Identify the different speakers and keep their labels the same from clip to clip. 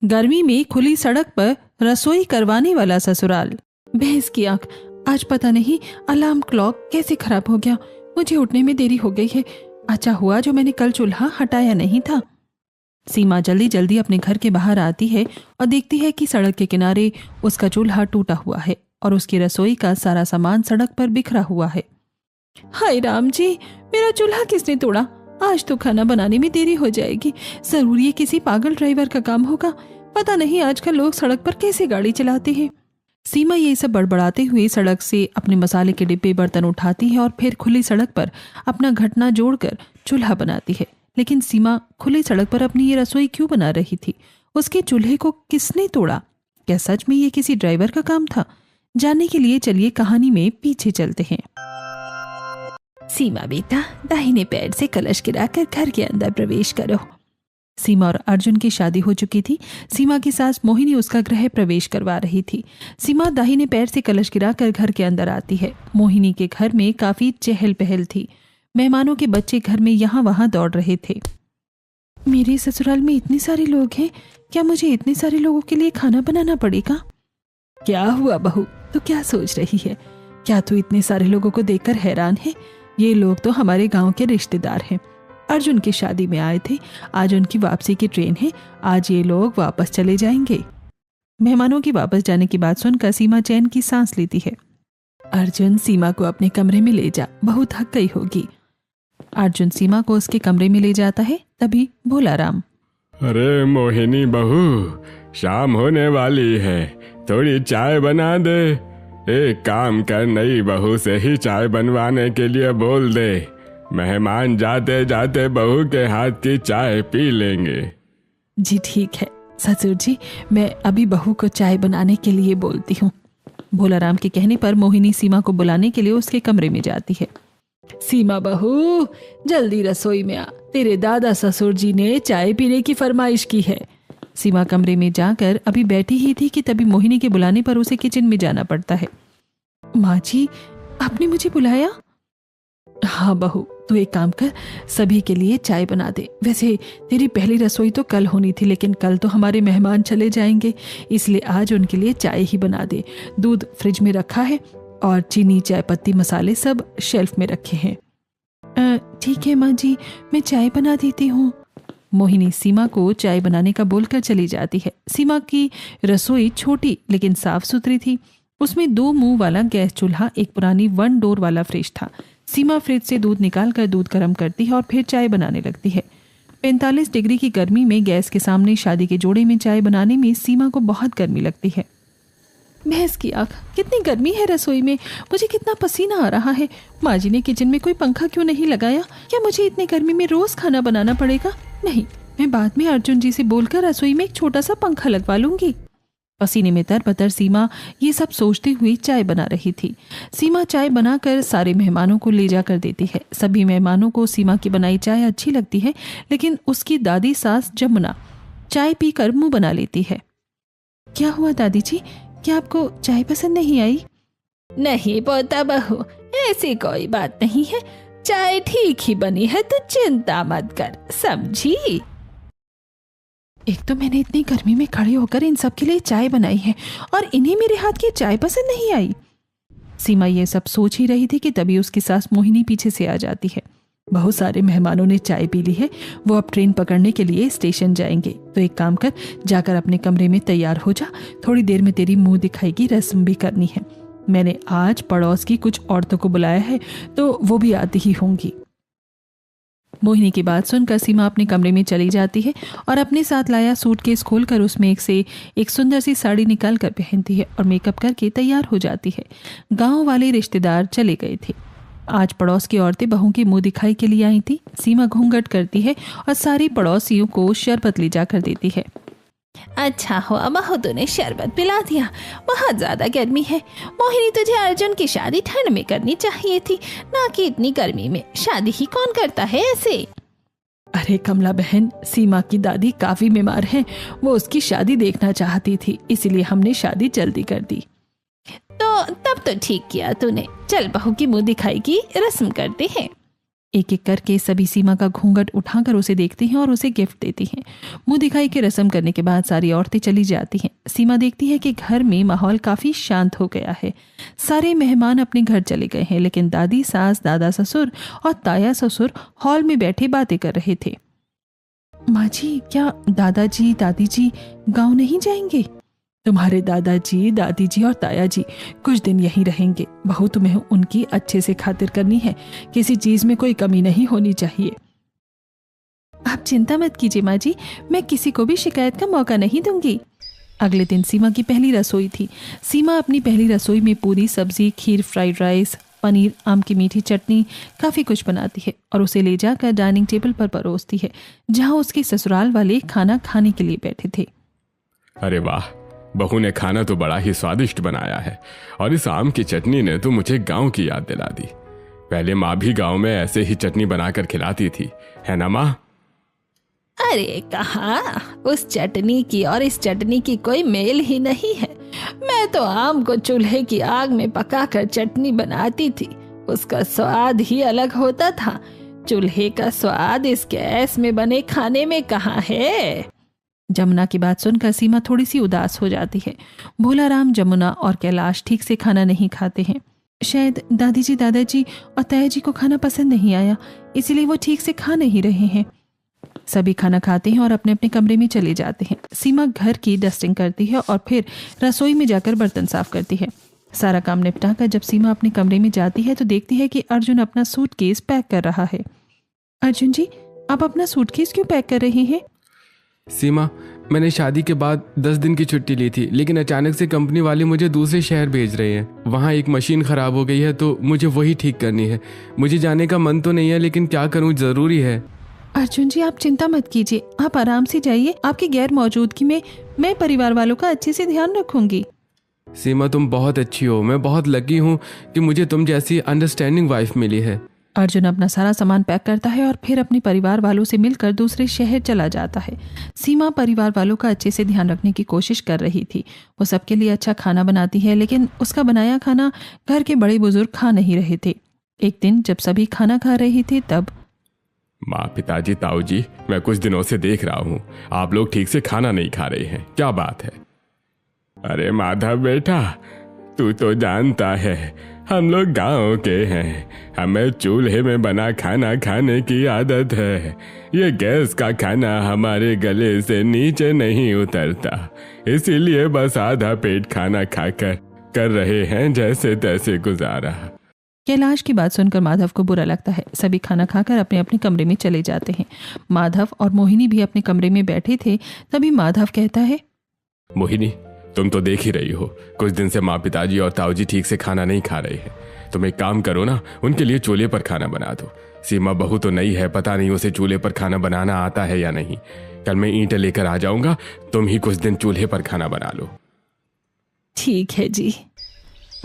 Speaker 1: गर्मी में खुली सड़क पर रसोई करवाने वाला ससुराल। भैंस की आंख, आज पता नहीं अलार्म क्लॉक कैसे खराब हो गया, मुझे उठने में देरी हो गई है। अच्छा हुआ जो मैंने कल चूल्हा हटाया नहीं था। सीमा जल्दी जल्दी अपने घर के बाहर आती है और देखती है कि सड़क के किनारे उसका चूल्हा टूटा हुआ है और उसकी रसोई का सारा सामान सड़क पर बिखरा हुआ है। हाय राम जी, मेरा चूल्हा किसने तोड़ा? आज तो खाना बनाने में देरी हो जाएगी। जरूर ये किसी पागल ड्राइवर का काम होगा। पता नहीं आजकल लोग सड़क पर कैसे गाड़ी चलाते हैं। सीमा ये सब बड़बड़ाते हुए सड़क से अपने मसाले के डिब्बे बर्तन उठाती है और फिर खुली सड़क पर अपना घटना जोड़कर चूल्हा बनाती है। लेकिन सीमा खुली सड़क पर अपनी ये रसोई क्यों बना रही थी? उसके चूल्हे को किसने तोड़ा? क्या सच में ये किसी ड्राइवर का काम था? जानने के लिए चलिए कहानी में पीछे चलते हैं। सीमा बेटा, दाहिने पैर से कलश गिराकर घर के अंदर प्रवेश करो। सीमा और अर्जुन की शादी हो चुकी थी। सीमा की सास मोहिनी उसका गृह प्रवेश करवा रही थी। सीमा दाहिने पैर से कलश गिराकर घर के अंदर आती है। मोहिनी के घर में काफी चहल पहल थी। मेहमानों के बच्चे घर में यहाँ वहां दौड़ रहे थे। मेरे ससुराल में इतने सारे लोग हैं, क्या मुझे इतने सारे लोगों के लिए खाना बनाना पड़ेगा? क्या हुआ बहू, तू क्या सोच रही है? क्या तू इतने सारे लोगों को देखकर हैरान है? ये लोग तो हमारे गांव के रिश्तेदार हैं। अर्जुन की शादी में आए थे। आज उनकी वापसी की ट्रेन है। आज ये लोग वापस चले जाएंगे। मेहमानों की वापस जाने की बात सुनकर सीमा चैन की सांस लेती है। अर्जुन, सीमा को अपने कमरे में ले जा, बहुत थक गई होगी। अर्जुन सीमा को उसके कमरे में ले जाता है। तभी भोला राम,
Speaker 2: अरे मोहिनी बहू, शाम होने वाली है, थोड़ी चाय बना दे। एक काम कर, नई बहू से ही चाय बनवाने के लिए बोल दे। मेहमान जाते जाते बहू के हाथ की चाय पी लेंगे।
Speaker 1: जी ठीक है ससुर जी, मैं अभी बहू को चाय बनाने के लिए बोलती हूँ। भोला राम के कहने पर मोहिनी सीमा को बुलाने के लिए उसके कमरे में जाती है। सीमा बहू, जल्दी रसोई में आ, तेरे दादा ससुर जी ने चाय पीने की फरमाइश की है। सीमा कमरे में जाकर अभी बैठी ही थी कि तभी मोहिनी के बुलाने पर उसे किचन में जाना पड़ता है। माँ जी, आपने मुझे बुलाया? हाँ बहू, तू एक काम कर, सभी के लिए चाय बना दे। वैसे तेरी पहली रसोई तो कल होनी थी, लेकिन कल तो हमारे मेहमान चले जाएंगे, इसलिए आज उनके लिए चाय ही बना दे। दूध फ्रिज में रखा है और चीनी, चाय पत्ती, मसाले सब शेल्फ में रखे हैं। ठीक है माँ जी, मैं चाय बना देती हूँ। मोहिनी सीमा को चाय बनाने का बोलकर चली जाती है। सीमा की रसोई छोटी लेकिन साफ सुथरी थी। उसमें 2 मुंह वाला गैस चूल्हा, एक पुरानी 1 डोर वाला फ्रिज था। सीमा फ्रिज से दूध निकालकर दूध गर्म करती है और फिर चाय बनाने लगती है। 45 डिग्री की गर्मी में गैस के सामने शादी के जोड़े में चाय बनाने में सीमा को बहुत गर्मी लगती है। भैंस की आंख, कितनी गर्मी है रसोई में, मुझे कितना पसीना आ रहा है। माँ जी ने किचन में कोई पंखा क्यों नहीं लगाया? क्या मुझे इतनी गर्मी में रोज खाना बनाना पड़ेगा? नहीं, मैं बाद में अर्जुन जी से बोलकर रसोई में एक छोटा सा पंखा लगवा लूंगी। पसीने में तरबतर सीमा ये सब सोचती हुई चाय बना रही थी। सीमा चाय बनाकर सारे मेहमानों को ले जाकर देती है। सभी मेहमानों को सीमा की बनाई चाय अच्छी लगती है, लेकिन उसकी दादी सास जमुना चाय पीकर मुंह बना लेती है। क्या हुआ दादी जी, क्या आपको चाय पसंद नहीं आई? नहीं पोता बहू, ऐसी कोई बात नहीं है, चाय ठीक ही बनी है, तो चिंता मत कर, समझी? एक तो मैंने इतनी गर्मी में खड़े होकर इन सब के लिए चाय बनाई है और इन्हें मेरे हाथ की चाय पसंद नहीं आई। सीमा ये सब सोच ही रही थी कि तभी उसकी सास मोहिनी पीछे से आ जाती है। बहुत सारे मेहमानों ने चाय पी ली है, वो अब ट्रेन पकड़ने के लिए स्टेशन जाएंगे। तो एक काम कर, जाकर अपने कमरे में तैयार हो जा, थोड़ी देर में तेरी मुंह दिखाई की रस्म भी करनी है। मैंने आज पड़ोस की कुछ औरतों को बुलाया है, तो वो भी आती ही होंगी। मोहिनी की बात सुनकर सीमा अपने कमरे में चली जाती है और अपने साथ लाया सूटकेस खोलकर उसमें एक से एक सुंदर सी साड़ी निकाल कर पहनती है और मेकअप करके तैयार हो जाती है। गांव वाले रिश्तेदार चले गए थे। आज पड़ोस की औरतें बहू की मुंह दिखाई के लिए आई थी। सीमा घूंघट करती है और सारी पड़ोसियों को शरबत ले जाकर देती है। अच्छा हुआ बहू तूने शरबत पिला दिया, बहुत ज्यादा गर्मी है। मोहिनी, तुझे अर्जुन की शादी ठंड में करनी चाहिए थी, ना कि इतनी गर्मी में। शादी ही कौन करता है ऐसे? अरे कमला बहन, सीमा की दादी काफी बीमार हैं, वो उसकी शादी देखना चाहती थी, इसलिए हमने शादी जल्दी कर दी। तो तब तो ठीक किया तूने। चल बहू की मुंह दिखाई की रस्म करते हैं। एक एक करके सभी सीमा का घूंघट उठाकर उसे देखती हैं और उसे गिफ्ट देती हैं। मुंह दिखाई के रस्म करने के बाद सारी औरतें चली जाती हैं। सीमा देखती है कि घर में माहौल काफी शांत हो गया है। सारे मेहमान अपने घर चले गए हैं, लेकिन दादी सास, दादा ससुर और ताया ससुर हॉल में बैठे बातें कर रहे थे। माँ जी, क्या दादाजी दादी जी गाँव नहीं जाएंगे? तुम्हारे दादाजी, दादी जी और ताया जी कुछ दिन यहीं रहेंगे। बहू, तुम्हें उनकी अच्छे से खातिर करनी है। किसी चीज में कोई कमी नहीं होनी चाहिए। आप चिंता मत कीजिए माँ जी, मैं किसी को भी शिकायत का मौका नहीं दूंगी। अगले दिन सीमा की पहली रसोई थी। सीमा अपनी पहली रसोई में पूरी सब्जी, खीर, फ्राइड राइस, पनीर, आम की मीठी चटनी, काफ़ी कुछ बनाती है और उसे ले जाकर डाइनिंग टेबल पर परोसती है, जहाँ उसके ससुराल वाले खाना खाने के लिए बैठे थे।
Speaker 2: अरे वाह, बहू ने खाना तो बड़ा ही स्वादिष्ट बनाया है और इस आम की चटनी ने तो मुझे गांव की याद दिला दी। पहले माँ भी गांव में ऐसे ही चटनी बनाकर खिलाती थी, है ना माँ?
Speaker 3: अरे कहाँ, उस चटनी की और इस चटनी की कोई मेल ही नहीं है। मैं तो आम को चूल्हे की आग में पकाकर चटनी बनाती थी, उसका स्वाद ही अलग होता था। चूल्हे का स्वाद इस गैस में बने खाने में कहाँ है।
Speaker 1: जमुना की बात सुनकर सीमा थोड़ी सी उदास हो जाती है। भोलाराम, जमुना और कैलाश ठीक से खाना नहीं खाते हैं। शायद दादी जी, दादाजी और ताया जी को खाना पसंद नहीं आया, इसीलिए वो ठीक से खा नहीं रहे हैं। सभी खाना खाते हैं और अपने अपने कमरे में चले जाते हैं। सीमा घर की डस्टिंग करती है और फिर रसोई में जाकर बर्तन साफ करती है। सारा काम निपटा कर जब सीमा अपने कमरे में जाती है तो देखती है कि अर्जुन अपना सूटकेस पैक कर रहा है। अर्जुन जी, आप अपना सूटकेस क्यों पैक कर रहे हैं?
Speaker 4: सीमा, मैंने शादी के बाद 10 दिन की छुट्टी ली थी, लेकिन अचानक से कंपनी वाले मुझे दूसरे शहर भेज रहे हैं। वहाँ एक मशीन खराब हो गई है तो मुझे वही ठीक करनी है। मुझे जाने का मन तो नहीं है, लेकिन क्या करूँ, जरूरी है।
Speaker 1: अर्जुन जी, आप चिंता मत कीजिए, आप आराम से जाइए। आपकी गैर मौजूदगी में मैं परिवार वालों का अच्छे से ध्यान रखूंगी।
Speaker 4: सीमा, तुम बहुत अच्छी हो। मैं बहुत लकी हूँ कि मुझे तुम जैसी अंडरस्टैंडिंग वाइफ मिली है।
Speaker 1: अर्जुन अपना सारा सामान पैक करता है और फिर अपने परिवार वालों से मिलकर दूसरे शहर चला जाता है। सीमा परिवार वालों का अच्छे से ध्यान रखने की कोशिश कर रही थी। वो सबके लिए अच्छा खाना बनाती है, लेकिन उसका बनाया खाना घर के बड़े बुजुर्ग खा नहीं रहे थे। एक दिन जब सभी खाना खा रहे थे तब
Speaker 2: माँ, पिताजी, ताऊ जी, मैं कुछ दिनों से देख रहा हूँ आप लोग ठीक से खाना नहीं खा रहे हैं। क्या बात है? अरे माधव बेटा, तू तो जानता है हम लोग गांव के हैं, हमें चूल्हे में बना खाना खाने की आदत है। ये गैस का खाना हमारे गले से नीचे नहीं उतरता, इसीलिए बस आधा पेट खाना खाकर कर रहे हैं जैसे तैसे गुजारा।
Speaker 1: कैलाश की बात सुनकर माधव को बुरा लगता है। सभी खाना खाकर अपने अपने कमरे में चले जाते हैं। माधव और मोहिनी भी अपने कमरे में बैठे थे। तभी माधव कहता है,
Speaker 2: मोहिनी, तुम तो देख ही रही हो, कुछ दिन से माँ, पिताजी और ताऊ जी ठीक से खाना नहीं खा रहे हैं। तुम एक काम करो ना, उनके लिए चूल्हे पर खाना बना दो। सीमा बहू तो नई है, पता नहीं उसे चूल्हे पर खाना बनाना आता है या नहीं। कल मैं ईंटें लेकर आ जाऊंगा, तुम ही कुछ दिन चूल्हे पर खाना बना लो।
Speaker 1: ठीक है जी।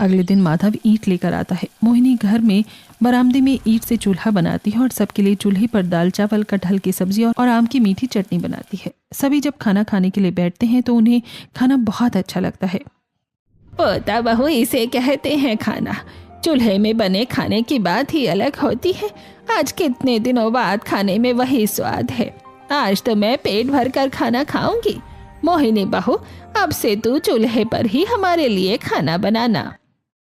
Speaker 1: अगले दिन माधव ईंट लेकर आता है। मोहिनी घर में बरामदे में ईंट से चूल्हा बनाती है और सबके लिए चूल्हे पर दाल चावल, कटहल की सब्जी और आम की मीठी चटनी बनाती है। सभी जब खाना खाने के लिए बैठते हैं तो उन्हें खाना बहुत अच्छा लगता है।
Speaker 3: पोता बहू इसे कहते हैं खाना। चूल्हे में बने खाने की बात ही अलग होती है। आज कितने दिनों बाद खाने में वही स्वाद है। आज तो मैं पेट भर कर खाना खाऊंगी। मोहिनी बहू, अब से तू चूल्हे पर ही हमारे लिए खाना बनाना।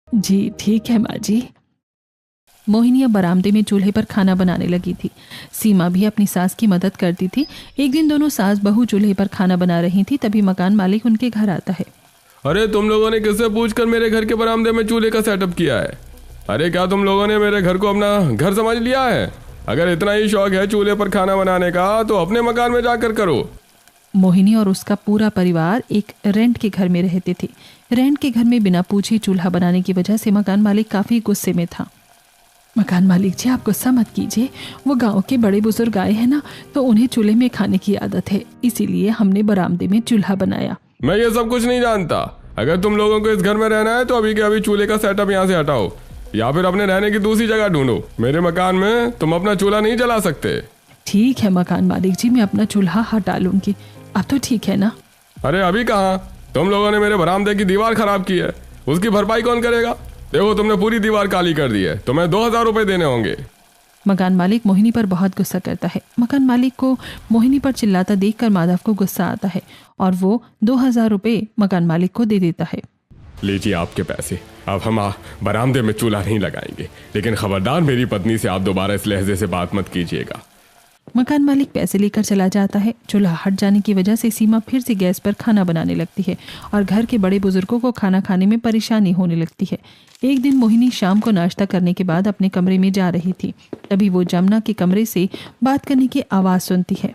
Speaker 1: जी ठीक है माँ जी। मोहिनी अब बरामदे में चूल्हे पर खाना बनाने लगी थी। सीमा भी अपनी सास की मदद करती थी। एक दिन दोनों सास बहू चूल्हे पर खाना बना रही थी, तभी मकान मालिक उनके घर आता है।
Speaker 4: अरे तुम लोगों ने किससे पूछकर मेरे घर के बरामदे में चूल्हे का सेटअप किया है? अरे क्या तुम लोगों ने मेरे घर को अपना घर समझ लिया है? अगर इतना ही शौक है चूल्हे पर खाना बनाने का तो अपने मकान में जाकर करो।
Speaker 1: मोहिनी और उसका पूरा परिवार एक रेंट के घर में रहते थे। रेंट के घर में बिना पूछे चूल्हा बनाने की वजह से मकान मालिक काफी गुस्से में था। मकान मालिक जी, आप गुस्सा मत कीजिए। वो गांव के बड़े बुजुर्ग आए हैं ना, तो उन्हें चूल्हे में खाने की आदत है, इसीलिए हमने बरामदे में चूल्हा बनाया।
Speaker 4: मैं ये सब कुछ नहीं जानता। अगर तुम लोगों को इस घर में रहना है तो अभी के अभी चूल्हे का सेटअप यहाँ से हटाओ या फिर अपने रहने की दूसरी जगह ढूंढो। मेरे मकान में तुम अपना चूल्हा नहीं जला सकते।
Speaker 1: ठीक है मकान मालिक जी, मैं अपना चूल्हा हटा लूंगी। अब तो ठीक है ना?
Speaker 4: अरे अभी कहाँ, तुम लोगों ने मेरे बरामदे की दीवार खराब की है, उसकी भरपाई कौन करेगा? देखो तुमने पूरी दीवार काली कर दी है, तुम्हें 2000 रुपए देने होंगे।
Speaker 1: मकान मालिक मोहिनी पर बहुत गुस्सा करता है। मकान मालिक को मोहिनी पर चिल्लाता देखकर माधव को गुस्सा आता है और वो 2000 रुपये मकान मालिक को दे देता है।
Speaker 2: लीजिए आपके पैसे। अब हम बरामदे में चूल्हा नहीं लगाएंगे, लेकिन खबरदार मेरी पत्नी से आप दोबारा इस लहजे से बात मत कीजिएगा।
Speaker 1: मकान मालिक पैसे लेकर चला जाता है। चूल्हा हट जाने की वजह से सीमा फिर से गैस पर खाना बनाने लगती है और घर के बड़े बुजुर्गों को खाना खाने में परेशानी होने लगती है। एक दिन मोहिनी शाम को नाश्ता करने के बाद अपने कमरे में जा रही थी, तभी वो जमुना के कमरे से बात करने की आवाज़ सुनती है।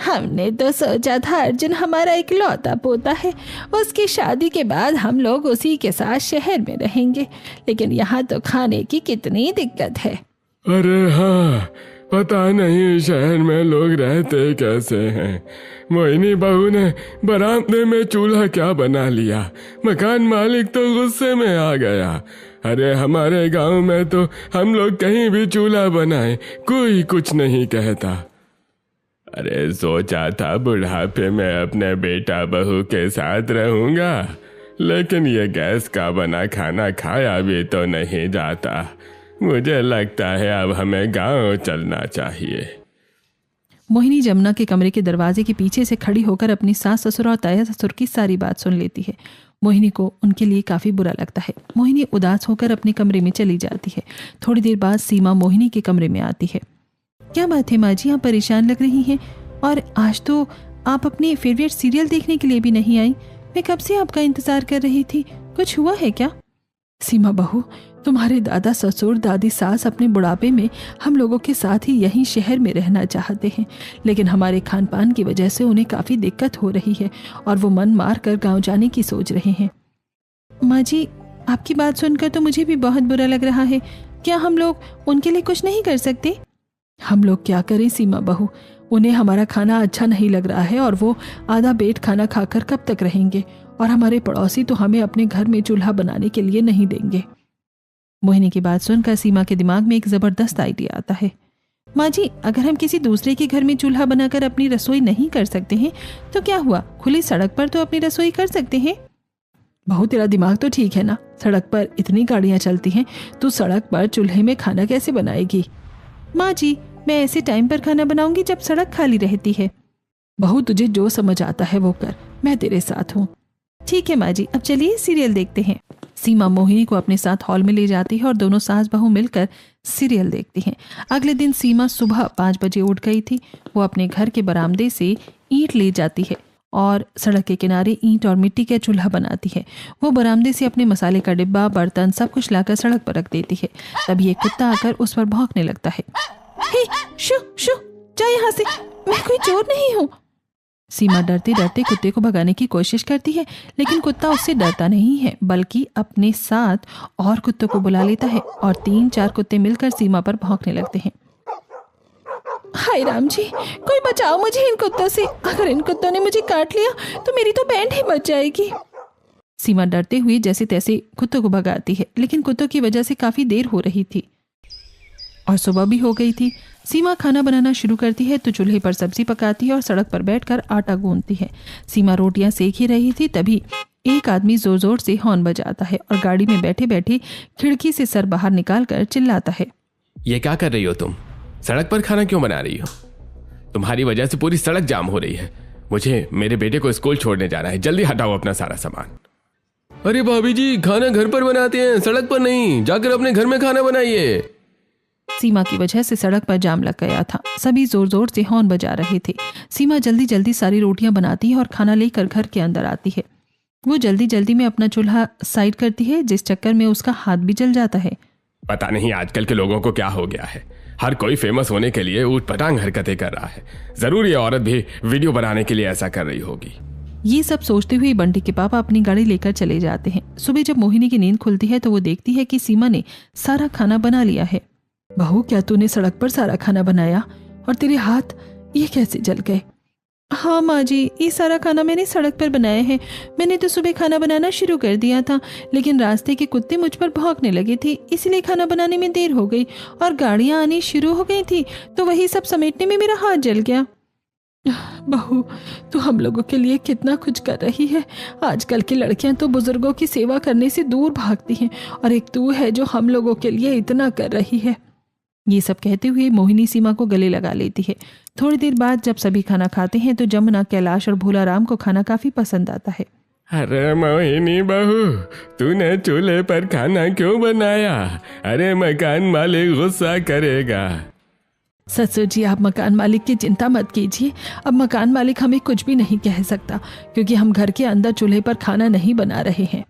Speaker 3: हमने तो सोचा था अर्जुन हमारा इकलौता पोता है, उसकी शादी के बाद हम लोग उसी के साथ शहर में रहेंगे, लेकिन यहाँ तो खाने की कितनी दिक्कत है।
Speaker 2: अरे हाँ, पता नहीं शहर में लोग रहते कैसे हैं। मोहिनी बहू ने बरामदे में चूल्हा क्या बना लिया, मकान मालिक तो गुस्से में आ गया। अरे हमारे गांव में तो हम लोग कहीं भी चूल्हा बनाए कोई कुछ नहीं कहता। अरे सोचा था बुढ़ापे में अपने बेटा बहू के साथ रहूंगा, लेकिन ये गैस का बना खाना खाया भी तो नहीं जाता। मुझे लगता है अब हमें गांव चलना चाहिए।
Speaker 1: मोहिनी जमुना के कमरे के दरवाजे के पीछे से खड़ी होकर अपनी सास ससुर और ताया ससुर की सारी बात सुन लेती है। मोहिनी को उनके लिए काफ़ी बुरा लगता है। मोहिनी उदास होकर अपने कमरे में चली जाती है। थोड़ी देर बाद सीमा मोहिनी के कमरे में आती है। क्या बात है माँ जी, आप परेशान लग रही हैं? और आज तो आप अपने फेवरेट सीरियल देखने के लिए भी नहीं आई। मैं कब से आपका इंतज़ार कर रही थी, कुछ हुआ है क्या? सीमा बहू, तुम्हारे दादा ससुर दादी सास अपने बुढ़ापे में हम लोगों के साथ ही यहीं शहर में रहना चाहते हैं, लेकिन हमारे खान पान की वजह से उन्हें काफ़ी दिक्कत हो रही है और वो मन मार कर गाँव जाने की सोच रहे हैं। माँ जी, आपकी बात सुनकर तो मुझे भी बहुत बुरा लग रहा है। क्या हम लोग उनके लिए कुछ नहीं कर सकते? हम लोग क्या करें सीमा बहू, उन्हें हमारा खाना अच्छा नहीं लग रहा है और वो आधा पेट खाना खाकर कब तक रहेंगे, और हमारे पड़ोसी तो हमें अपने घर में चूल्हा बनाने के लिए नहीं देंगे। मोहिनी की बात सुनकर सीमा के दिमाग में एक जबरदस्त आइडिया आता है। माँ जी, अगर हम किसी दूसरे के घर में चूल्हा बनाकर अपनी रसोई नहीं कर सकते हैं तो क्या हुआ, खुली सड़क पर तो अपनी रसोई कर सकते हैं। बहू, तेरा दिमाग तो ठीक है ना, सड़क पर इतनी गाड़ियाँ चलती हैं, तो सड़क पर चूल्हे में खाना कैसे बनाएगी? माँ जी, मैं ऐसे टाइम पर खाना बनाऊंगी जब सड़क खाली रहती है। बहू, तुझे जो समझ आता है वो कर, मैं तेरे साथ हूँ। ठीक है माँ जी, अब चलिए सीरियल देखते हैं। सीमा मोहिनी को अपने साथ हॉल में ले जाती है और दोनों सास बहू मिलकर सीरियल देखती हैं। अगले दिन सीमा सुबह 5 बजे उठ गई थी। वो अपने घर के बरामदे से ईंट ले जाती है और सड़क के किनारे ईंट और मिट्टी का चूल्हा बनाती है। वो बरामदे से अपने मसाले का डिब्बा, बर्तन सब कुछ लाकर सड़क पर रख देती है। तभी एक कुत्ता आकर उस पर भौंकने लगता है। हे, शू शू, जा यहाँ से, मैं कोई चोर नहीं हूँ। सीमा डरते डरते कुत्ते को भगाने की कोशिश करती है, लेकिन कुत्ता उससे डरता नहीं है, बल्कि अपने साथ और कुत्तों को बुला लेता है और 3-4 कुत्ते मिलकर सीमा पर भौंकने लगते हैं।
Speaker 3: हाय राम जी, कोई बचाओ मुझे इन कुत्तों से। अगर इन कुत्तों ने मुझे काट लिया तो मेरी तो बैंड ही बच जाएगी।
Speaker 1: सीमा डरते हुए जैसे तैसे कुत्तों को भगाती है, लेकिन कुत्तों की वजह से काफी देर हो रही थी और सुबह भी हो गई थी। सीमा खाना बनाना शुरू करती है तो चूल्हे पर सब्जी पकाती है और सड़क पर बैठकर आटा गूंथती है। सीमा रोटियां सेक ही रही थी, तभी एक आदमी जोर जोर से हॉर्न बजाता है और गाड़ी में बैठे बैठे खिड़की से सर बाहर निकालकर चिल्लाता है।
Speaker 4: ये क्या कर रही हो तुम? सड़क पर खाना क्यों बना रही हो? तुम्हारी वजह से पूरी सड़क जाम हो रही है। मुझे मेरे बेटे को स्कूल छोड़ने जाना है, जल्दी हटाओ अपना सारा सामान। अरे भाभी जी, खाना घर पर बनाते हैं, सड़क पर नहीं। जाकर अपने घर में खाना बनाइए।
Speaker 1: सीमा की वजह से सड़क पर जाम लग गया था। सभी जोर जोर से हॉर्न बजा रहे थे। सीमा जल्दी जल्दी सारी रोटियां बनाती है और खाना लेकर घर के अंदर आती है। वो जल्दी जल्दी में अपना चूल्हा साइड करती है, जिस चक्कर में उसका हाथ भी जल जाता है।
Speaker 2: पता नहीं आजकल के लोगों को क्या हो गया है, हर कोई फेमस होने के लिए ऊटपटांग हरकतें कर रहा है। जरूर ये औरत भी वीडियो बनाने के लिए ऐसा कर रही होगी।
Speaker 1: ये सब सोचते हुए बंटी के पापा अपनी गाड़ी लेकर चले जाते हैं। सुबह जब मोहिनी की नींद खुलती है तो वो देखती है कि सीमा ने सारा खाना बना लिया है। बहू, क्या तूने सड़क पर सारा खाना बनाया? और तेरे हाथ ये कैसे जल गए? हाँ माँ जी, ये सारा खाना मैंने सड़क पर बनाया है। मैंने तो सुबह खाना बनाना शुरू कर दिया था, लेकिन रास्ते के कुत्ते मुझ पर भौंकने लगे थे, इसलिए खाना बनाने में देर हो गई और गाड़ियाँ आनी शुरू हो गई थी, तो वही सब समेटने में मेरा हाथ जल गया। बहू, तू हम लोगों के लिए कितना कुछ कर रही है। आजकल की लड़कियां तो बुजुर्गों की सेवा करने से दूर भागती हैं, और एक तू है जो हम लोगों के लिए इतना कर रही है। ये सब कहते हुए मोहिनी सीमा को गले लगा लेती है। थोड़ी देर बाद जब सभी खाना खाते हैं तो जमुना, कैलाश और भोलाराम को खाना काफी पसंद आता है।
Speaker 2: अरे मोहिनी बहू, तूने चूल्हे पर खाना क्यों बनाया? अरे मकान मालिक गुस्सा करेगा।
Speaker 1: ससुर जी, आप मकान मालिक की चिंता मत कीजिए। अब मकान मालिक हमें कुछ भी नहीं कह सकता, क्योंकि हम घर के अंदर चूल्हे पर खाना नहीं बना रहे हैं।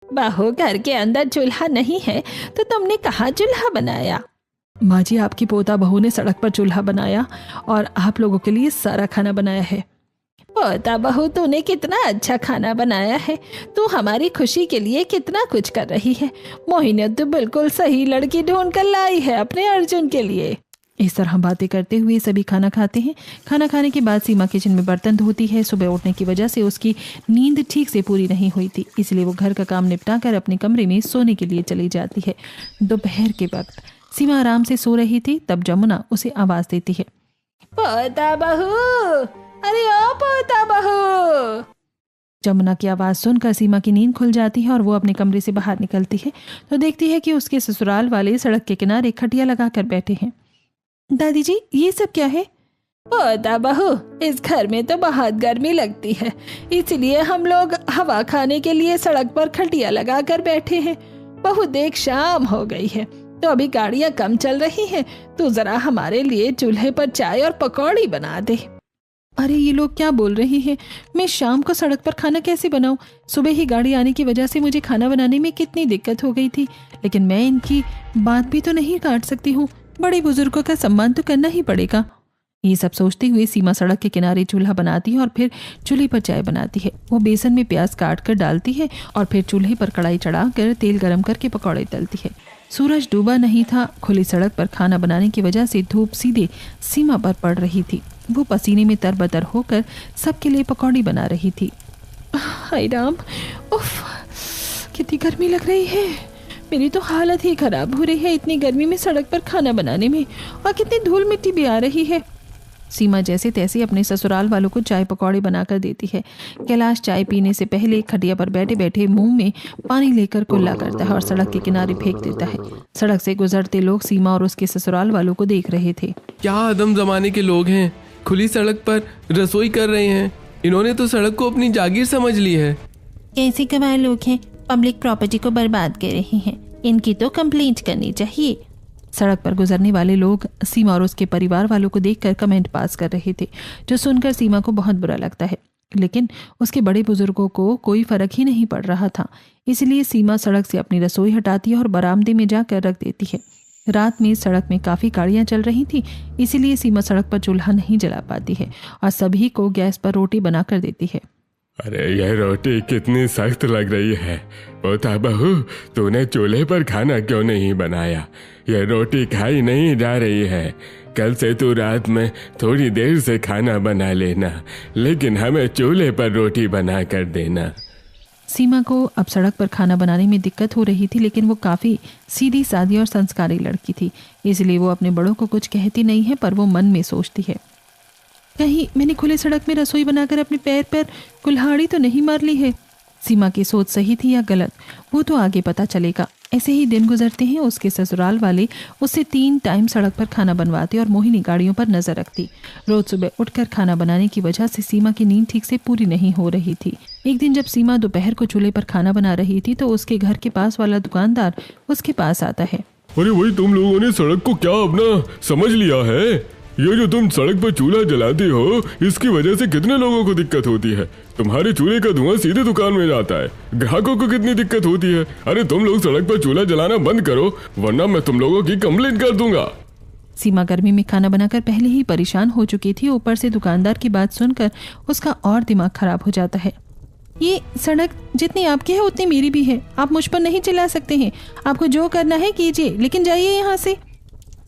Speaker 3: बहू, घर के अंदर चूल्हा नहीं है तो तुमने कहाँ चूल्हा बनाया?
Speaker 1: माँ जी, आपकी पोता बहू ने सड़क पर चूल्हा बनाया और आप लोगों के लिए सारा खाना बनाया है।
Speaker 3: पोता बहू, तूने कितना अच्छा खाना बनाया है। तू हमारी खुशी के लिए कितना कुछ कर रही है। मोहिनी तो बिल्कुल सही लड़की ढूंढ कर लाई है अपने अर्जुन के लिए।
Speaker 1: इस तरह बातें करते हुए सभी खाना खाते हैं। खाना खाने के बाद सीमा किचन में बर्तन धोती है। सुबह उठने की वजह से उसकी नींद ठीक से पूरी नहीं हुई थी, इसलिए वो घर का काम निपटा कर अपने कमरे में सोने के लिए चली जाती है। दोपहर के वक्त सीमा आराम से सो रही थी, तब जमुना उसे आवाज देती है।
Speaker 3: पोता बहू, अरे ओ पोता बहू।
Speaker 1: जमुना की आवाज सुनकर सीमा की नींद खुल जाती है और वो अपने कमरे से बाहर निकलती है तो देखती है कि उसके ससुराल वाले सड़क के किनारे खटिया लगाकर बैठे हैं। दादी जी, ये सब क्या है?
Speaker 3: पोता बहू, इस घर में तो बहुत गर्मी लगती है, इसलिए हम लोग हवा खाने के लिए सड़क पर खटिया लगा कर बैठे हैं। बहू देख, शाम हो गई है तो अभी गाड़ियां कम चल रही हैं, तो जरा हमारे लिए चूल्हे पर चाय और पकौड़ी बना दे।
Speaker 1: अरे ये लोग क्या बोल रहे हैं? मैं शाम को सड़क पर खाना कैसे बनाऊं? सुबह ही गाड़ी आने की वजह से मुझे खाना बनाने में कितनी दिक्कत हो गई थी, लेकिन मैं इनकी बात भी तो नहीं काट सकती हूँ। बड़े बुजुर्गों का सम्मान तो करना ही पड़ेगा। ये सब सोचते हुए सीमा सड़क के किनारे चूल्हा बनाती है और फिर चूल्हे पर चाय बनाती है। वो बेसन में प्याज काट कर डालती है और फिर चूल्हे पर कढ़ाई चढ़ाकर तेल गरम करके पकौड़े तलती है। सूरज डूबा नहीं था। खुली सड़क पर खाना बनाने की वजह से धूप सीधे सीमा पर पड़ रही थी। वो पसीने में तरबतर होकर सबके लिए पकौड़ी बना रही थी। हाय राम, उफ, कितनी गर्मी लग रही है। मेरी तो हालत ही खराब हो रही है इतनी गर्मी में सड़क पर खाना बनाने में, और कितनी धूल मिट्टी भी आ रही है। सीमा जैसे तैसे अपने ससुराल वालों को चाय पकौड़े बनाकर देती है। कैलाश चाय पीने से पहले खटिया पर बैठे बैठे मुंह में पानी लेकर कुल्ला करता है और सड़क के किनारे फेंक देता है। सड़क से गुजरते लोग सीमा और उसके ससुराल वालों को देख रहे थे।
Speaker 4: क्या आदम जमाने के लोग हैं, खुली सड़क पर रसोई कर रहे हैं। इन्होंने तो सड़क को अपनी जागीर समझ ली है।
Speaker 3: कैसे कमाल लोग हैं, पब्लिक प्रॉपर्टी को बर्बाद कर रहे हैं। इनकी तो कंप्लेंट करनी चाहिए।
Speaker 1: सड़क पर गुजरने वाले लोग सीमा और उसके परिवार वालों को देखकर कमेंट पास कर रहे थे, जो सुनकर सीमा को बहुत बुरा लगता है, लेकिन उसके बड़े बुजुर्गों को कोई फर्क ही नहीं पड़ रहा था। इसलिए सीमा सड़क से अपनी रसोई हटाती है और बरामदे में जाकर रख देती है। रात में सड़क में काफ़ी गाड़ियां चल रही थी, इसीलिए सीमा सड़क पर चूल्हा नहीं जला पाती है और सभी को गैस पर रोटी बनाकर देती है।
Speaker 2: अरे यह रोटी कितनी सख्त लग रही है। पोता बहू, तूने चूल्हे पर खाना क्यों नहीं बनाया? यह रोटी खाई नहीं जा रही है। कल से तू रात में थोड़ी देर से खाना बना लेना, लेकिन हमें चूल्हे पर रोटी बना कर देना।
Speaker 1: सीमा को अब सड़क पर खाना बनाने में दिक्कत हो रही थी, लेकिन वो काफ़ी सीधी सादी और संस्कारी लड़की थी, इसलिए वो अपने बड़ों को कुछ कहती नहीं है, पर वो मन में सोचती है, कहीं मैंने खुले सड़क में रसोई बनाकर अपने पैर पर कुल्हाड़ी तो नहीं मार ली है। सीमा की सोच सही थी या गलत, वो तो आगे पता चलेगा। ऐसे ही दिन गुजरते हैं। उसके ससुराल वाले उससे 3 टाइम सड़क पर खाना बनवाते और मोहिनी गाड़ियों पर नजर रखती। रोज सुबह उठकर खाना बनाने की वजह से सीमा की नींद ठीक से पूरी नहीं हो रही थी। एक दिन जब सीमा दोपहर को चूल्हे पर खाना बना रही थी तो उसके घर के पास वाला दुकानदार उसके पास आता है।
Speaker 2: अरे भाई, तुम लोगों ने सड़क को क्या अपना समझ लिया है? ये जो तुम सड़क पर चूल्हा जलाती हो, इसकी वजह से कितने लोगों को दिक्कत होती है। तुम्हारे चूल्हे का धुआं सीधे दुकान में जाता है, ग्राहकों को कितनी दिक्कत होती है। अरे तुम लोग सड़क पर चूल्हा जलाना बंद करो, वरना मैं तुम लोगों की कंप्लेंट कर दूंगा।
Speaker 1: सीमा गर्मी में खाना बनाकर पहले ही परेशान हो चुकी थी, ऊपर से दुकानदार की बात सुनकर उसका और दिमाग खराब हो जाता है। ये सड़क जितनी आपकी है उतनी मेरी भी है, आप मुझ पर नहीं चिल्ला सकते हैं। आपको जो करना है कीजिए, लेकिन जाइए यहाँ से।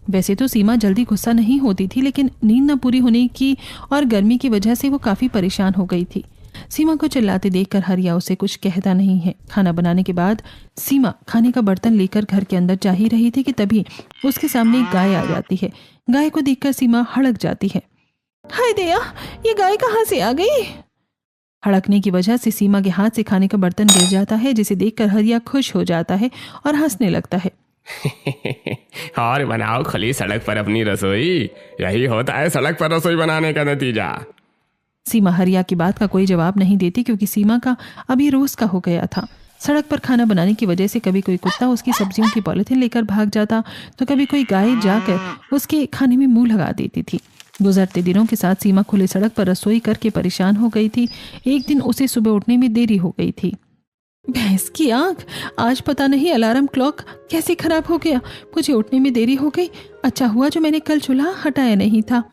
Speaker 1: वैसे तो सीमा जल्दी गुस्सा नहीं होती थी, लेकिन नींद न पूरी होने की और गर्मी की वजह से वो काफ़ी परेशान हो गई थी। सीमा को चिल्लाते देखकर हरिया उसे कुछ कहता नहीं है। खाना बनाने के बाद सीमा खाने का बर्तन लेकर घर के अंदर जा ही रही थी कि तभी उसके सामने एक गाय आ जाती है। गाय को देखकर सीमा हड़क जाती है। हाय दया, ये गाय कहाँ से आ गई? हड़कने की वजह से सीमा के हाथ से खाने का बर्तन गिर जाता है, जिसे देखकर हरिया खुश हो जाता है और हंसने लगता है।
Speaker 2: और बनाओ खुली सड़क पर अपनी रसोई, यही होता है सड़क पर रसोई बनाने का नतीजा।
Speaker 1: सीमा हरिया की बात का कोई जवाब नहीं देती क्योंकि सीमा का अभी रोज का हो गया था। सड़क पर खाना बनाने की वजह से कभी कोई कुत्ता उसकी सब्जियों की पॉलिथीन लेकर भाग जाता तो कभी कोई गाय जाकर उसके खाने में मुंह लगा देती थी। गुजरते दिनों के साथ सीमा खुली सड़क पर रसोई करके परेशान हो गई थी। एक दिन उसे सुबह उठने में देरी हो गई थी। भैंस की आंख, आज पता नहीं अलार्म क्लॉक कैसे खराब हो गया, मुझे उठने में देरी हो गई। अच्छा हुआ जो मैंने कल चूल्हा हटाया नहीं था।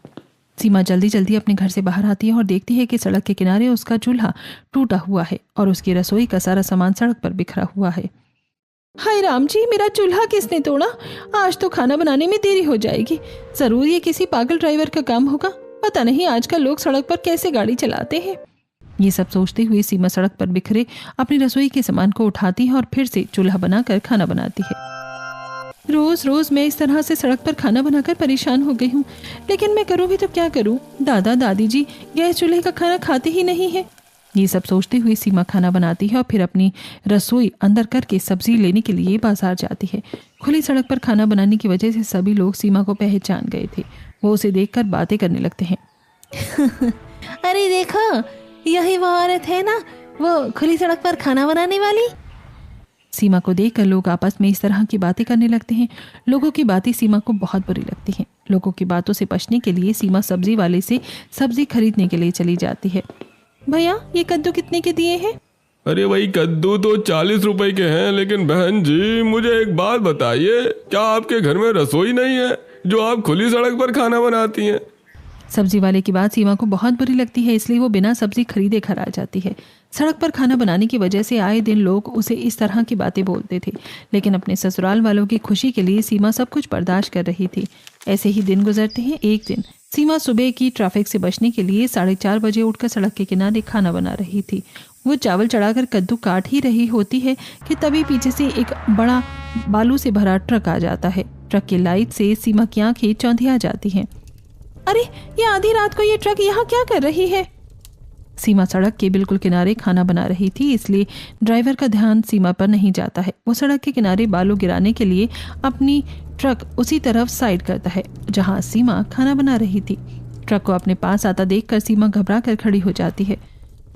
Speaker 1: सीमा जल्दी जल्दी अपने घर से बाहर आती है और देखती है कि सड़क के किनारे उसका चूल्हा टूटा हुआ है और उसकी रसोई का सारा सामान सड़क पर बिखरा हुआ है। हाय राम जी, मेरा चूल्हा किसने तोड़ा? आज तो खाना बनाने में देरी हो जाएगी। जरूर ये किसी पागल ड्राइवर का काम होगा। पता नहीं आजकल लोग सड़क पर कैसे गाड़ी चलाते हैं। ये सब सोचते हुए सीमा सड़क पर बिखरे अपनी रसोई के सामान को उठाती है और फिर से चूल्हा बनाकर खाना बनाती है। रोज रोज मैं इस तरह से सड़क पर खाना बनाकर परेशान हो गई हूँ, लेकिन मैं करूँ भी तो क्या करूँ? दादा दादी जी गैस चूल्हे का खाना खाते ही नहीं है। ये सब सोचते हुए सीमा खाना बनाती है और फिर अपनी रसोई अंदर करके सब्जी लेने के लिए बाजार जाती है। खुली सड़क पर खाना बनाने की वजह से सभी लोग सीमा को पहचान गए थे। वो उसे देखकर बातें करने लगते हैं।
Speaker 3: अरे देखो, यही वो औरत है ना, वो खुली सड़क पर खाना बनाने वाली।
Speaker 1: सीमा को देखकर लोग आपस में इस तरह की बातें करने लगते हैं। लोगों की बातें सीमा को बहुत बुरी लगती हैं। लोगों की बातों से बचने के लिए सीमा सब्जी वाले से सब्जी खरीदने के लिए चली जाती है। भैया, ये कद्दू कितने के दिए हैं?
Speaker 2: अरे भाई, कद्दू तो 40 रुपए के हैं, लेकिन बहन जी मुझे एक बात बताइए, क्या आपके घर में रसोई नहीं है जो आप खुली सड़क पर खाना बनाती हैं?
Speaker 1: सब्जी वाले की बात सीमा को बहुत बुरी लगती है, इसलिए वो बिना सब्जी खरीदे घर आ जाती है। सड़क पर खाना बनाने की वजह से आए दिन लोग उसे इस तरह की बातें बोलते थे, लेकिन अपने ससुराल वालों की खुशी के लिए सीमा सब कुछ बर्दाश्त कर रही थी। ऐसे ही दिन गुजरते हैं। एक दिन सीमा सुबह की ट्रैफिक से बचने के लिए 4:30 बजे उठकर सड़क के किनारे खाना बना रही थी। वो चावल चढ़ाकर कद्दू काट ही रही होती है कि तभी पीछे से एक बड़ा बालू से भरा ट्रक आ जाता है। ट्रक की लाइट से सीमा की आंखें चौंधिया जाती हैं। अरे, ये आधी रात को ये ट्रक यहाँ क्या कर रही है? सीमा सड़क के बिल्कुल किनारे खाना बना रही थी, इसलिए ड्राइवर का ध्यान सीमा पर नहीं जाता है। वो सड़क के किनारे बालू गिराने के लिए अपनी ट्रक उसी तरफ साइड करता है जहां सीमा खाना बना रही थी। ट्रक को अपने पास आता देखकर सीमा घबरा कर खड़ी हो जाती है।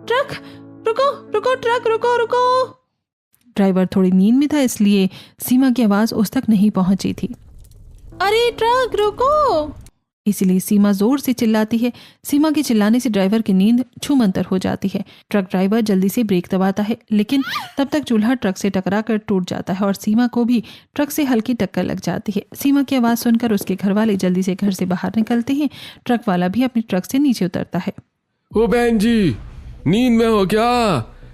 Speaker 1: ट्रक रुको, रुको, ट्रक रुको, रुको। ड्राइवर थोड़ी नींद में था, इसलिए सीमा की आवाज उस तक नहीं पहुंची थी।
Speaker 3: अरे ट्रक रुको!
Speaker 1: इसीलिए सीमा जोर से चिल्लाती है। सीमा के चिल्लाने से ड्राइवर की नींद छूमंतर हो जाती है। ट्रक ड्राइवर जल्दी से ब्रेक दबाता है, लेकिन तब तक चूल्हा ट्रक से टकराकर टूट जाता है और सीमा को भी ट्रक से हल्की टक्कर लग जाती है। सीमा की आवाज़ सुनकर उसके घर वाले जल्दी से घर से बाहर निकलते हैं। ट्रक वाला भी अपनी ट्रक से नीचे उतरता है।
Speaker 4: ओ बहन जी, नींद में हो क्या?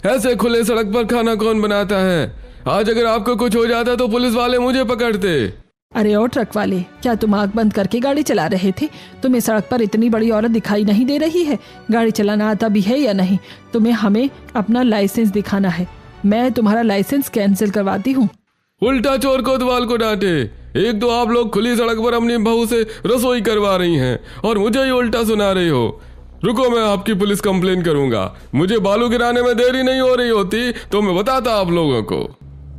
Speaker 4: ऐसे खुले सड़क पर खाना कौन बनाता है? आज अगर आपको कुछ हो जाता तो पुलिस वाले मुझे पकड़ते।
Speaker 3: अरे ओ ट्रक वाले, क्या तुम आंख बंद करके गाड़ी चला रहे थे? तुम्हें सड़क पर इतनी बड़ी औरत दिखाई नहीं दे रही है? गाड़ी चलाना आता भी है या नहीं? तुम्हें हमें अपना लाइसेंस दिखाना है। मैं तुम्हारा लाइसेंस कैंसिल करवाती हूँ।
Speaker 4: उल्टा चोर कोतवाल को डांटे। एक तो आप लोग खुली सड़क पर अपनी बहू से रसोई करवा रही हैं और मुझे ही उल्टा सुना रही हो। रुको, मैं आपकी पुलिस कंप्लेन करूंगा। मुझे बालू गिराने में देरी नहीं हो रही होती तो मैं बताता आप लोगों को।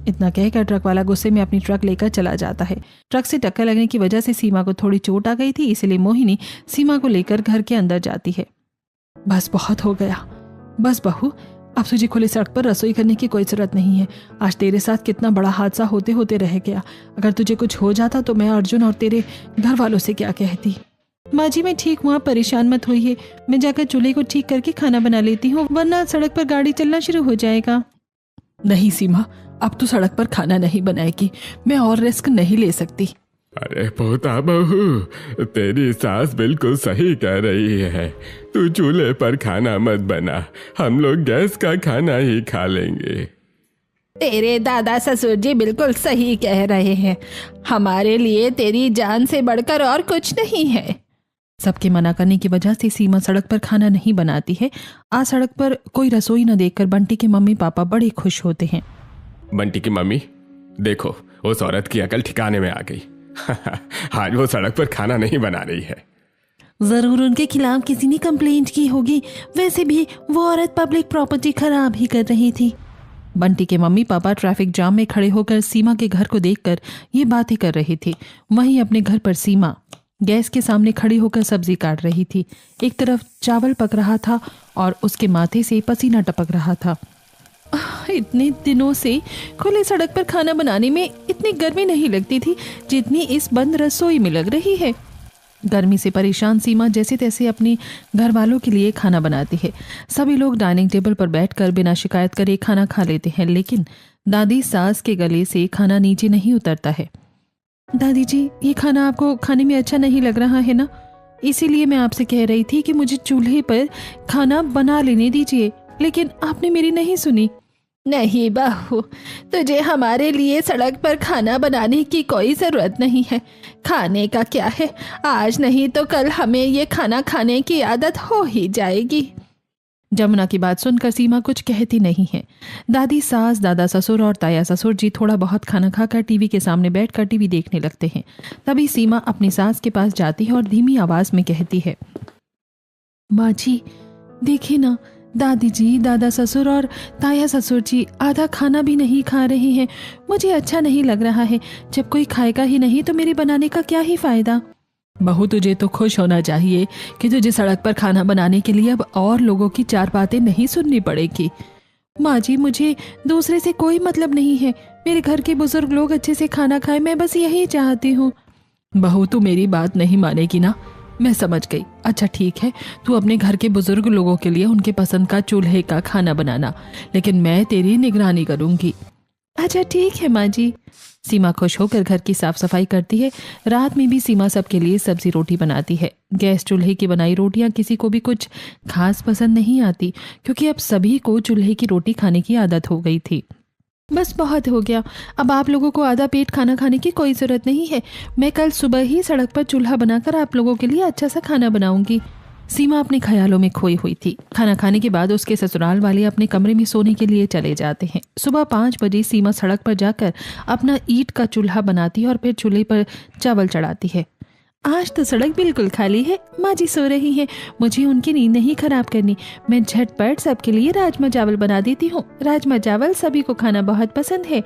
Speaker 1: इतना कहकर ट्रक वाला गुस्से में अपनी ट्रक लेकर चला जाता है। ट्रक से टक्कर लगने की वजह से सीमा को थोड़ी चोट आ गई थी, इसलिए मोहिनी सीमा को लेकर घर के अंदर जाती है। बस बहुत हो गया, बस बहू, अब तुझे खुली सड़क पर रसोई करने की कोई जरूरत नहीं है। आज तेरे साथ कितना बड़ा हादसा होते होते रह गया। अगर तुझे कुछ हो जाता तो मैं अर्जुन और तेरे घर वालों से क्या कहती? माँ जी, मैं ठीक हूँ, आप परेशान मत होइए। मैं जाकर चूल्हे को ठीक करके खाना बना लेती हूँ, वरना सड़क पर गाड़ी चलना शुरू हो जाएगा।
Speaker 3: नहीं सीमा, अब तो सड़क पर खाना नहीं बनाएगी। मैं और रिस्क नहीं ले सकती।
Speaker 2: अरे पोता बहू, तेरी सास बिल्कुल सही कह रही है। तू चूल्हे पर खाना मत बना, हम लोग गैस का खाना ही खा लेंगे।
Speaker 3: तेरे दादा ससुर जी बिल्कुल सही कह रहे हैं। हमारे लिए तेरी जान से बढ़कर और कुछ नहीं है।
Speaker 1: सबके मना करने की वजह से सीमा सड़क पर खाना नहीं बनाती है। आज सड़क पर कोई रसोई न देखकर बंटी के मम्मी पापा बड़े खुश होते हैं।
Speaker 2: बंटी की मम्मी, देखो उस औरत की अकल ठिकाने में आ गई। आज वो सड़क पर खाना नहीं बना रही है।
Speaker 3: जरूर उनके खिलाफ किसी ने कंप्लेंट की होगी। वैसे भी वो औरत पब्लिक प्रॉपर्टी खराब ही कर रही थी।
Speaker 1: बंटी के मम्मी पापा ट्रैफिक जाम में खड़े होकर सीमा के घर को देखकर ये बातें कर रहे थे। वहीं अपने घर पर सीमा गैस के सामने खड़ी होकर सब्जी काट रही थी। एक तरफ चावल पक रहा था और उसके माथे से पसीना टपक रहा था। इतने दिनों से खुली सड़क पर खाना बनाने में इतनी गर्मी नहीं लगती थी जितनी इस बंद रसोई में लग रही है। गर्मी से परेशान सीमा जैसे तैसे अपने घर वालों के लिए खाना बनाती है। सभी लोग डाइनिंग टेबल पर बैठकर बिना शिकायत करे खाना खा लेते हैं, लेकिन दादी सास के गले से खाना नीचे नहीं उतरता है। दादी जी, ये खाना आपको खाने में अच्छा नहीं लग रहा है ना? इसीलिए मैं आपसे कह रही थी कि मुझे चूल्हे पर खाना बना लेने दीजिए, लेकिन आपने मेरी नहीं सुनी।
Speaker 3: नहीं बहू, तुझे हमारे लिए सड़क पर खाना बनाने की कोई ज़रूरत नहीं है। खाने का क्या है, आज नहीं तो कल हमें ये खाना खाने की आदत हो ही जाएगी।
Speaker 1: जमुना की बात सुनकर सीमा कुछ कहती नहीं है। दादी सास, दादा ससुर और ताया ससुर जी थोड़ा बहुत खाना खाकर टीवी के सामने बैठकर टीवी देखने लगते हैं। तभी सीमा अपनी सास के पास जाती है और धीमी आवाज में कहती है, माँ जी देखिए ना, दादी जी, दादा ससुर और ताया ससुर जी आधा खाना भी नहीं खा रहे हैं। मुझे अच्छा नहीं लग रहा है। जब कोई खाएगा ही नहीं तो मेरे बनाने का क्या ही फायदा। बहू, तुझे तो खुश होना चाहिए कि तुझे सड़क पर खाना बनाने के लिए अब और लोगों की चार बातें नहीं सुननी पड़ेगी। माँ जी, मुझे दूसरे से कोई मतलब नहीं है। मेरे घर के बुजुर्ग लोग अच्छे से खाना खाएं, मैं बस यही चाहती हूँ। बहू, तू मेरी बात नहीं मानेगी ना? मैं समझ गई। अच्छा ठीक है, तू अपने घर के बुजुर्ग लोगों के लिए उनके पसंद का चूल्हे का खाना बनाना, लेकिन मैं तेरी निगरानी करूंगी। अच्छा ठीक है माँ जी। सीमा खुश होकर घर की साफ सफाई करती है। रात में भी सीमा सबके लिए सब्जी रोटी बनाती है। गैस चूल्हे की बनाई रोटियां किसी को भी कुछ खास पसंद नहीं आती, क्योंकि अब सभी को चूल्हे की रोटी खाने की आदत हो गई थी। बस बहुत हो गया, अब आप लोगों को आधा पेट खाना खाने की कोई ज़रूरत नहीं है। मैं कल सुबह ही सड़क पर चूल्हा बनाकर आप लोगों के लिए अच्छा सा खाना बनाऊंगी। सीमा अपने ख्यालों में खोई हुई थी। खाना खाने के बाद उसके ससुराल वाले अपने कमरे में सोने के लिए चले जाते हैं। सुबह 5 बजे सीमा सड़क पर जाकर अपना ईंट का चूल्हा बनाती है और फिर चूल्हे पर चावल चढ़ाती है। आज तो सड़क बिल्कुल खाली है, माँ जी सो रही हैं, मुझे उनकी नींद नहीं खराब करनी। मैं झटपट सबके लिए राजमा चावल बना देती हूँ। राजमा चावल सभी को खाना बहुत पसंद है।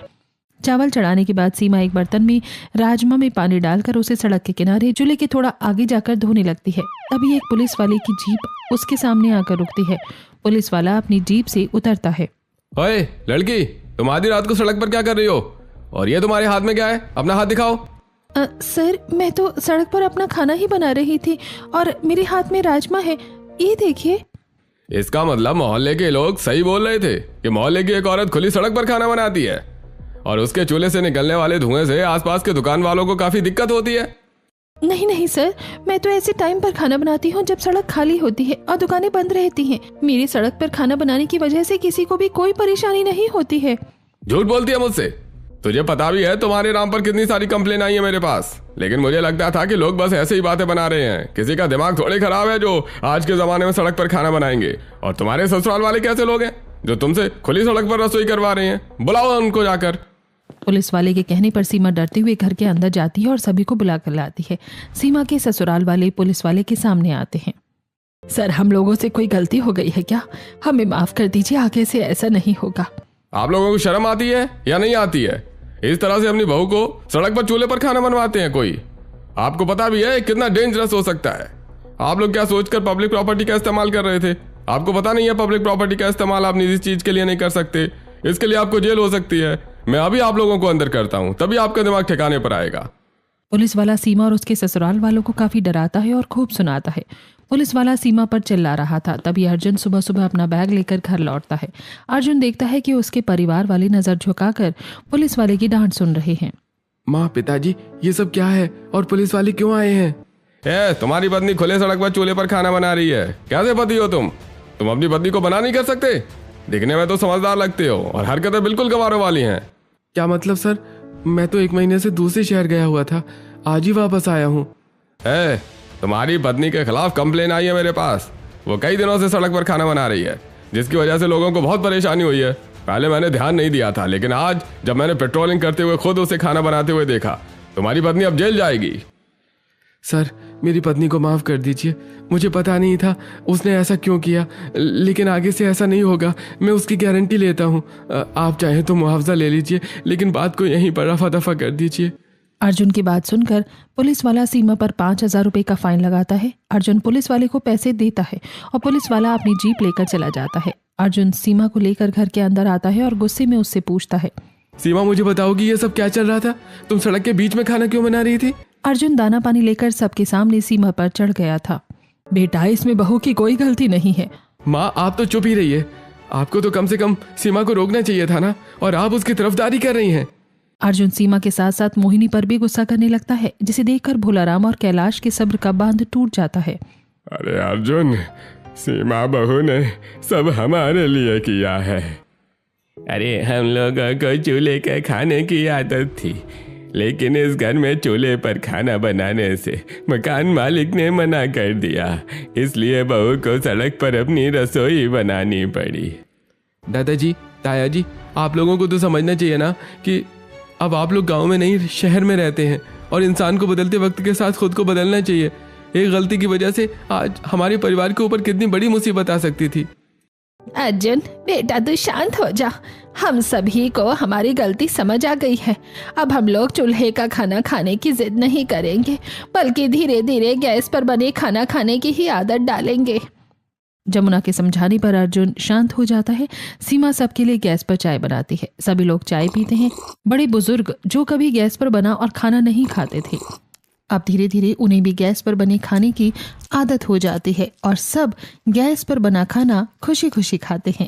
Speaker 1: चावल चढ़ाने के बाद सीमा एक बर्तन में राजमा में पानी डालकर उसे सड़क के किनारे चूल्हे के थोड़ा आगे जाकर धोने लगती है। तभी एक पुलिस वाले की जीप उसके सामने आकर रुकती है। पुलिस वाला अपनी जीप से उतरता है।
Speaker 4: ओए लड़की, तुम आधी रात को सड़क पर क्या कर रही हो? और ये तुम्हारे हाथ में क्या है? अपना हाथ दिखाओ।
Speaker 1: सर, मैं तो सड़क पर अपना खाना ही बना रही थी और मेरे हाथ में राजमा है, ये देखिए।
Speaker 4: इसका मतलब मोहल्ले के लोग सही बोल रहे थे कि मोहल्ले की एक औरत खुली सड़क पर खाना बनाती है और उसके चूल्हे से निकलने वाले धुएं से आसपास के दुकान वालों को काफी दिक्कत होती है।
Speaker 1: नहीं नहीं सर, मैं तो ऐसे टाइम पर खाना बनाती हूँ जब सड़क खाली होती है और दुकानें बंद रहती हैं। मेरी सड़क पर खाना बनाने की वजह से किसी को भी कोई परेशानी नहीं होती है।
Speaker 4: झूठ बोलती है मुझसे। तुझे पता भी है तुम्हारे नाम पर कितनी सारी कंप्लेन आई है मेरे पास, लेकिन मुझे लगता था कि लोग बस ऐसे ही बातें बना रहे हैं। किसी का दिमाग थोड़े खराब है जो आज के जमाने में सड़क पर खाना बनाएंगे। और तुम्हारे ससुराल वाले कैसे लोग हैं जो तुमसे खुली सड़क पर रसोई करवा रहे हैं? बुलाओ उनको जाकर।
Speaker 1: पुलिस वाले के कहने पर सीमा डरते हुए घर के अंदर जाती है और सभी को बुला कर लाती है। सीमा के ससुराल वाले पुलिस वाले के सामने आते हैं। सर, हम लोगों से कोई गलती हो गई है क्या? हमें माफ कर दीजिए, आगे से ऐसा नहीं होगा।
Speaker 4: आप लोगों को शर्म आती है या नहीं आती है? इस तरह से अपनी बहू को सड़क पर चूल्हे पर खाना बनवाते हैं कोई। आपको पता भी है कितना डेंजरस हो सकता है। आप लोग क्या सोचकर पब्लिक प्रॉपर्टी का इस्तेमाल कर रहे थे? आपको पता नहीं है पब्लिक प्रॉपर्टी का इस्तेमाल आप निजी चीज के लिए नहीं कर सकते। इसके लिए आपको जेल हो सकती है। मैं अभी आप लोगों को अंदर करता हूँ, तभी आपका दिमाग ठिकाने पर आएगा।
Speaker 1: पुलिस वाला सीमा और उसके ससुराल वालों को काफी डराता है और खूब सुनाता है। पुलिस वाला सीमा पर चिल्ला रहा था। तभी अर्जुन सुबह सुबह अपना बैग लेकर घर लौटता है। अर्जुन देखता है कि उसके परिवार वाले नजर झुकाकर पुलिस वाले की डांट सुन रहे हैं।
Speaker 4: माँ, पिताजी, ये सब क्या है और पुलिस वाले क्यों आए हैं? तुम्हारी पत्नी खुले सड़क पर चूल्हे पर खाना बना रही है। कैसे पति हो तुम अपनी पत्नी को बना नहीं कर सकते? दिखने में तो समझदार लगते हो और हरकतें बिल्कुल गंवारों वाली हैं। क्या मतलब सर? मैं तो 1 महीने से दूसरे शहर गया हुआ था, आज ही वापस आया हूँ। तुम्हारी पत्नी के खिलाफ कंप्लेन आई है मेरे पास। वो कई दिनों से सड़क पर खाना बना रही है, जिसकी वजह से लोगों को बहुत परेशानी हुई है। पहले मैंने ध्यान नहीं दिया था, लेकिन आज जब मैंने पेट्रोलिंग करते हुए खुद उसे खाना बनाते हुए देखा। तुम्हारी पत्नी अब जेल जाएगी। सर, मेरी पत्नी को माफ़ कर दीजिए। मुझे पता नहीं था उसने ऐसा क्यों किया, लेकिन आगे से ऐसा नहीं होगा, मैं उसकी गारंटी लेता हूँ। आप चाहें तो मुआवजा ले लीजिए, लेकिन बात को यहीं पर रफा दफा कर दीजिए।
Speaker 1: अर्जुन की बात सुनकर पुलिस वाला सीमा पर 5,000 रुपए का फाइन लगाता है। अर्जुन पुलिस वाले को पैसे देता है और पुलिस वाला अपनी जीप लेकर चला जाता है। अर्जुन सीमा को लेकर घर के अंदर आता है और गुस्से में उससे पूछता है,
Speaker 4: सीमा, मुझे बताओगी ये सब क्या चल रहा था? तुम सड़क के बीच में खाना क्यों बना रही थी?
Speaker 1: अर्जुन दाना पानी लेकर सबके सामने सीमा पर चढ़ गया था। बेटा, इसमें बहू की कोई गलती नहीं है।
Speaker 4: माँ, आप तो चुप ही रहिए। आपको तो कम से कम सीमा को रोकना चाहिए था ना, और आप उसकी तरफदारी कर रही हैं।
Speaker 1: अर्जुन सीमा के साथ साथ मोहिनी पर भी गुस्सा करने लगता है, जिसे देखकर भोलाराम और कैलाश के सब्र का बांध टूट जाता है।
Speaker 2: अरे अर्जुन, सीमा बहू ने सब हमारे लिए किया है। अरे हम लोगों को चूल्हे के खाने की आदत थी, लेकिन इस घर में चूल्हे पर खाना बनाने से मकान मालिक ने मना कर दिया, इसलिए बहू को सड़क पर अपनी रसोई बनानी पड़ी।
Speaker 4: दादाजी, ताया जी, आप लोगों को तो समझना चाहिए ना कि अब आप लोग गांव में नहीं शहर में रहते हैं, और इंसान को बदलते वक्त के साथ खुद को बदलना चाहिए। एक गलती की वजह से आज हमारे परिवार के ऊपर कितनी बड़ी मुसीबत आ सकती थी।
Speaker 3: अर्जुन बेटा, तू शांत हो जा। हम सभी को हमारी गलती समझ आ गई है। अब हम लोग चूल्हे का खाना खाने की जिद नहीं करेंगे, बल्कि धीरे धीरे गैस पर बने खाना खाने की ही आदत डालेंगे।
Speaker 1: जमुना के समझाने पर अर्जुन शांत हो जाता है। सीमा सबके लिए गैस पर चाय बनाती है। सभी लोग चाय पीते हैं। बड़े बुजुर्ग जो कभी गैस पर बना और खाना नहीं खाते थे, अब धीरे धीरे उन्हें भी गैस पर बने खाने की आदत हो जाती है और सब गैस पर बना खाना खुशी खुशी खाते हैं।